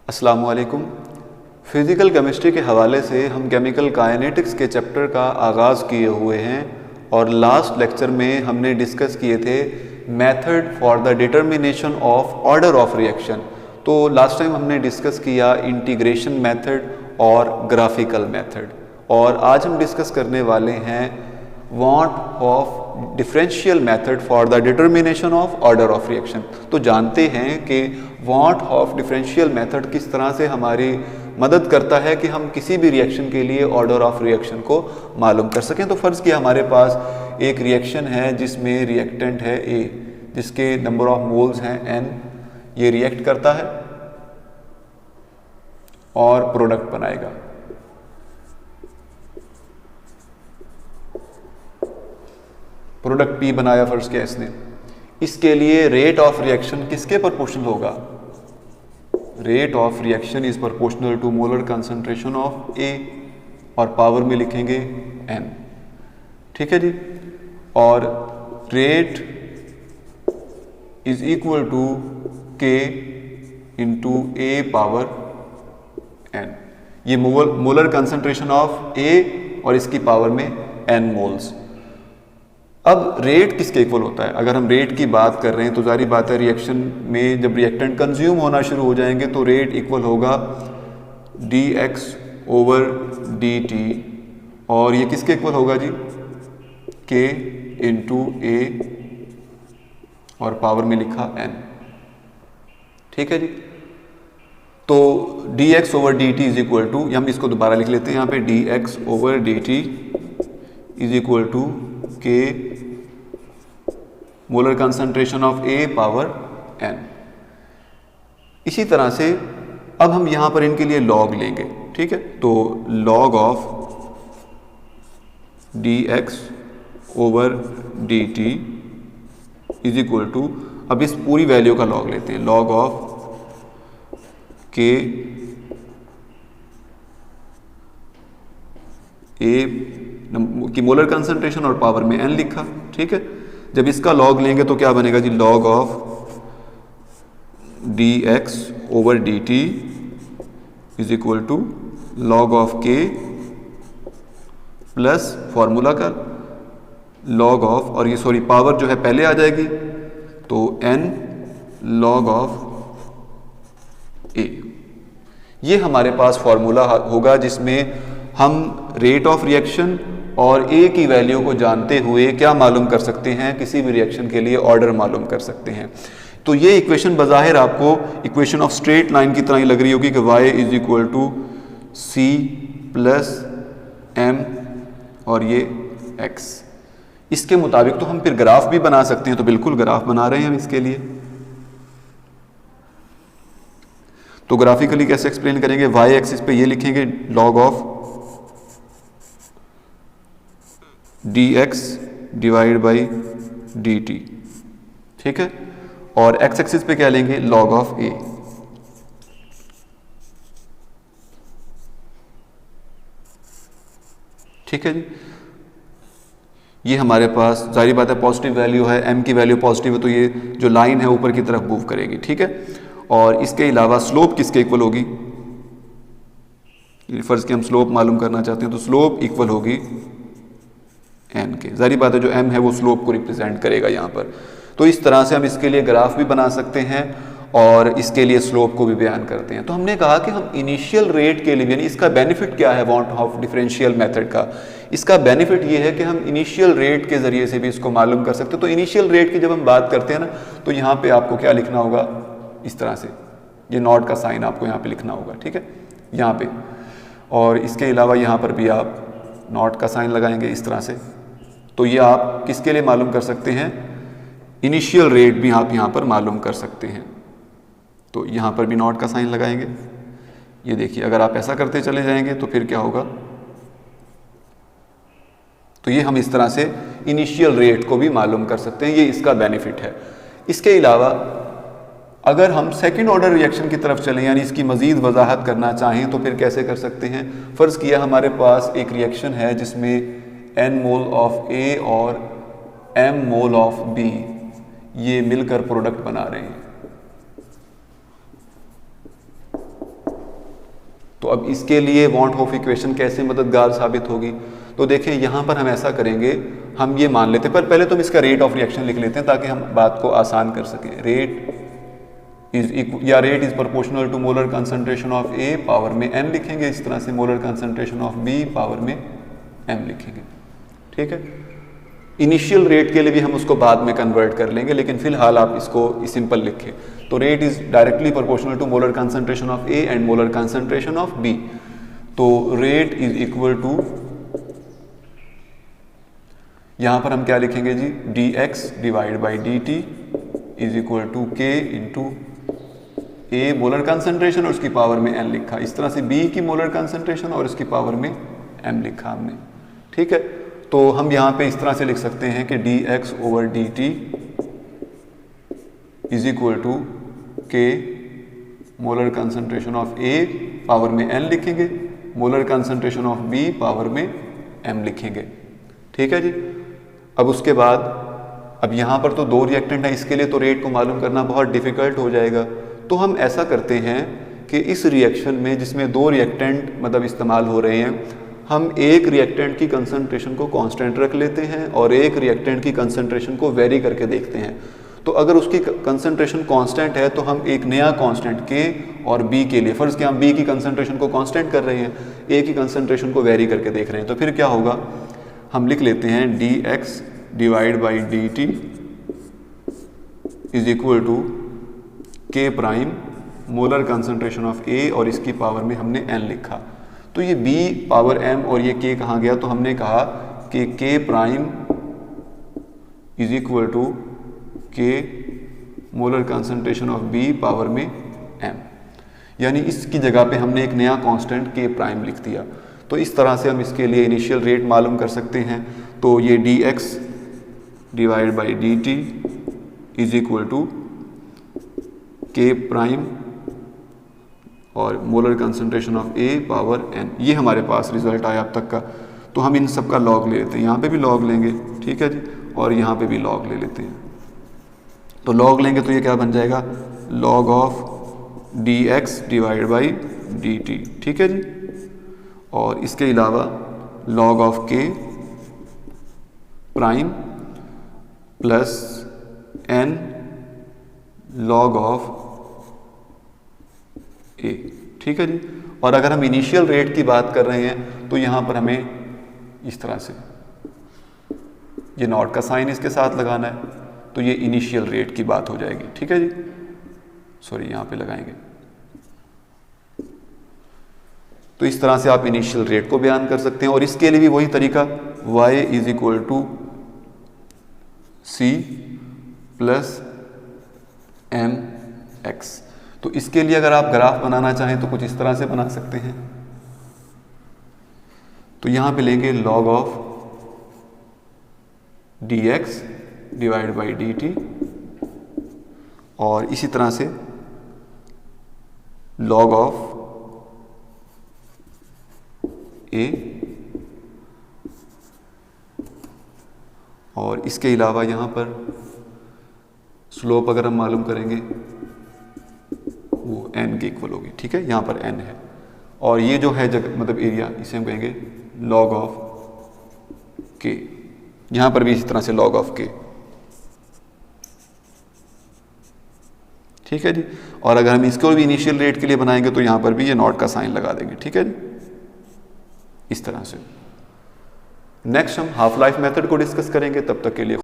अस्सलामु अलैकुम। Physical chemistry के हवाले से हम केमिकल काइनेटिक्स के चैप्टर का आगाज़ किए हुए हैं और लास्ट लेक्चर में हमने डिस्कस किए थे method for the determination of order of reaction. तो लास्ट टाइम हमने डिस्कस किया इंटीग्रेशन मेथड और ग्राफिकल मेथड, और आज हम डिस्कस करने वाले हैं want of differential method for the determination of order of reaction. तो जानते हैं कि वांट ऑफ डिफरेंशियल मेथड किस तरह से हमारी मदद करता है कि हम किसी भी रिएक्शन के लिए ऑर्डर ऑफ रिएक्शन को मालूम कर सकें। तो फ़र्ज़ किया हमारे पास एक रिएक्शन है जिसमें रिएक्टेंट है A, जिसके नंबर ऑफ मोल्स हैं N। ये रिएक्ट करता है और प्रोडक्ट बनाएगा। प्रोडक्ट P बनाया फ़र्ज़ किया इसने। इसके लिए रेट ऑफ रिएक्शन किसके प्रोपोर्शनल होगा? Rate of reaction is proportional to molar concentration of A, और पावर में लिखेंगे N। ठीक है जी। और rate is equal to K into A power N। ये मोलर कंसंट्रेशन ऑफ A और इसकी पावर में N मोल्स। अब रेट किसके इक्वल होता है? अगर हम रेट की बात कर रहे हैं तो जारी बात है रिएक्शन में जब रिएक्टेंट कंज्यूम होना शुरू हो जाएंगे तो रेट इक्वल होगा dx ओवर dt, और ये किसके इक्वल होगा जी? k इंटू A और पावर में लिखा n। ठीक है जी। तो dx over dt is equal to, हम इसको दोबारा लिख लेते हैं यहाँ पे, dx over dt is equal to k molar concentration of A power n। इसी तरह से अब हम यहां पर इनके लिए लॉग लेंगे। ठीक है, तो log of dx over dt is equal to, अब इस पूरी वैल्यू का लॉग लेते हैं, लॉग ऑफ k A की मोलर कंसंट्रेशन और पावर में n लिखा। ठीक है, जब इसका लॉग लेंगे तो क्या बनेगा जी? Log of dx over dt is equal to log of k plus formula का लॉग ऑफ, और ये सॉरी पावर जो है पहले आ जाएगी, तो n लॉग ऑफ a। ये हमारे पास फॉर्मूला होगा जिसमें हम रेट ऑफ रिएक्शन और A की वैल्यू को जानते हुए क्या मालूम कर सकते हैं? किसी भी रिएक्शन के लिए ऑर्डर मालूम कर सकते हैं। तो ये इक्वेशन बज़ाहिर आपको इक्वेशन ऑफ स्ट्रेट लाइन की तरह ही लग रही होगी कि y is equal to c plus m और ये x। इसके मुताबिक तो हम फिर ग्राफ भी बना सकते हैं, तो बिल्कुल ग्राफ बना रहे हैं हम इसके लिए। तो ग्राफिकली कैसे एक्सप्लेन करेंगे? y एक्सिस पे ये लिखेंगे log of dx divide by dt। ठीक है, और x एक्सिस पे क्या लेंगे? log of a। ठीक है जी। ये हमारे पास जाहिर बात है पॉजिटिव वैल्यू है, m की वैल्यू पॉजिटिव है, तो ये जो लाइन है ऊपर की तरफ मूव करेगी। ठीक है, और इसके अलावा स्लोप किसके इक्वल होगी? फर्ज की हम स्लोप मालूम करना चाहते हैं, तो स्लोप इक्वल होगी n के। जाहिर बात है जो m है वो स्लोप को रिप्रेजेंट करेगा यहाँ पर। तो इस तरह से हम इसके लिए ग्राफ भी बना सकते हैं और इसके लिए स्लोप को भी बयान करते हैं। तो हमने कहा कि हम इनिशियल रेट के लिए, यानी इसका बेनिफिट क्या है वांट ऑफ डिफरेंशियल मेथड का? इसका बेनिफिट ये है कि हम इनिशियल रेट के ज़रिए से भी इसको मालूम कर सकते हैं। तो इनिशियल रेट की जब हम बात करते हैं ना, तो यहाँ पे आपको क्या लिखना होगा? इस तरह से ये नॉट का साइन आपको यहाँ पे लिखना होगा। ठीक है, यहाँ पे, और इसके अलावा यहाँ पर भी आप नॉट का साइन लगाएंगे इस तरह से। तो ये आप किसके लिए मालूम कर सकते हैं? इनिशियल रेट भी आप यहाँ पर मालूम कर सकते हैं। तो यहाँ पर भी नॉट का साइन लगाएंगे। ये देखिए, अगर आप ऐसा करते चले जाएंगे तो फिर क्या होगा? तो ये हम इस तरह से इनिशियल रेट को भी मालूम कर सकते हैं। ये इसका बेनिफिट है। इसके अलावा अगर हम सेकेंड ऑर्डर रिएक्शन की तरफ चलें, यानी इसकी मज़ीद वजाहत करना चाहें, तो फिर कैसे कर सकते हैं? फ़र्ज़ किया हमारे पास एक रिएक्शन है जिसमें n मोल ऑफ A और m मोल ऑफ B ये मिलकर प्रोडक्ट बना रहे हैं। तो अब इसके लिए वॉन हॉफ इक्वेशन कैसे मददगार साबित होगी? तो देखें यहाँ पर हम ऐसा करेंगे, हम ये मान लेते हैं, पर पहले तो हम इसका रेट ऑफ रिएक्शन लिख लेते हैं ताकि हम बात को आसान कर सकें। Rate is proportional to molar concentration of A, power में n लिखेंगे, इस तरह से molar concentration of B, power में m लिखेंगे। ठीक है, इनिशियल रेट के लिए भी हम उसको बाद में कन्वर्ट कर लेंगे, लेकिन फिलहाल आप इसको सिंपल लिखें। तो rate is directly proportional to molar concentration of A and molar concentration of B. तो रेट इज इक्वल टू, यहां पर हम क्या लिखेंगे जी, dx divide by dt is equal to k into A molar concentration और उसकी पावर में n लिखा, इस तरह से b की मोलर कंसंट्रेशन और उसकी पावर में m लिखा हमने। ठीक है, तो हम यहाँ पे इस तरह से लिख सकते हैं कि dx over dt is equal to k molar concentration of a, power में n लिखेंगे, molar concentration of b, power में m लिखेंगे। ठीक है जी। अब उसके बाद, अब यहाँ पर तो दो रिएक्टेंट है, इसके लिए तो रेट को मालूम करना बहुत डिफिकल्ट हो जाएगा। तो हम ऐसा करते हैं कि इस रिएक्शन में जिसमें दो रिएक्टेंट मतलब इस्तेमाल हो रहे हैं, हम एक रिएक्टेंट की कंसंट्रेशन को कांस्टेंट रख लेते हैं और एक रिएक्टेंट की कंसंट्रेशन को वेरी करके देखते हैं। तो अगर उसकी कंसंट्रेशन कांस्टेंट है तो हम एक नया कांस्टेंट के और बी के लिए, फर्ज के हम बी की कंसंट्रेशन को कांस्टेंट कर रहे हैं, ए की कंसंट्रेशन को वेरी करके देख रहे हैं, तो फिर क्या होगा, हम लिख लेते हैं dx divide by dt is equal to k prime molar concentration of a और इसकी पावर में हमने n लिखा। तो ये b पावर m और ये k कहाँ गया, तो हमने कहा कि k prime is equal to k molar concentration of b power में m, यानी इसकी जगह पे हमने एक नया कांस्टेंट k प्राइम लिख दिया। तो इस तरह से हम इसके लिए इनिशियल रेट मालूम कर सकते हैं। तो ये dx divide by dt is equal to k prime और molar concentration of a power n, ये हमारे पास रिजल्ट आया अब तक का। तो हम इन सब का लॉग ले लेते हैं, यहाँ पे भी लॉग लेंगे, ठीक है जी, और यहाँ पे भी लॉग ले लेते हैं। तो लॉग लेंगे तो ये क्या बन जाएगा, log of dx divide by dt, ठीक है जी, और इसके अलावा log of k prime plus n log of a, ठीक है जी। और अगर हम इनिशियल रेट की बात कर रहे हैं तो यहां पर हमें इस तरह से ये नॉट का साइन इसके साथ लगाना है, तो ये इनिशियल रेट की बात हो जाएगी, ठीक है जी। सॉरी, यहां पे लगाएंगे। तो इस तरह से आप इनिशियल रेट को बयान कर सकते हैं, और इसके लिए भी वही तरीका, y is equal to c plus M X. तो इसके लिए अगर आप ग्राफ बनाना चाहें तो कुछ इस तरह से बना सकते हैं। तो यहां पे लेंगे log of dx divide by dt, और इसी तरह से log ऑफ a, और इसके अलावा यहां पर स्लोप अगर हम मालूम करेंगे वो n के इक्वल होगी, ठीक है, यहाँ पर n है, और ये जो है जगह मतलब एरिया, इसे हम कहेंगे log ऑफ k, यहाँ पर भी इसी तरह से log ऑफ k, ठीक है जी। और अगर हम इसको भी इनिशियल रेट के लिए बनाएंगे तो यहाँ पर भी ये नॉट का साइन लगा देंगे, ठीक है जी, इस तरह से। नेक्स्ट हम हाफ लाइफ मेथड को डिस्कस करेंगे, तब तक के लिए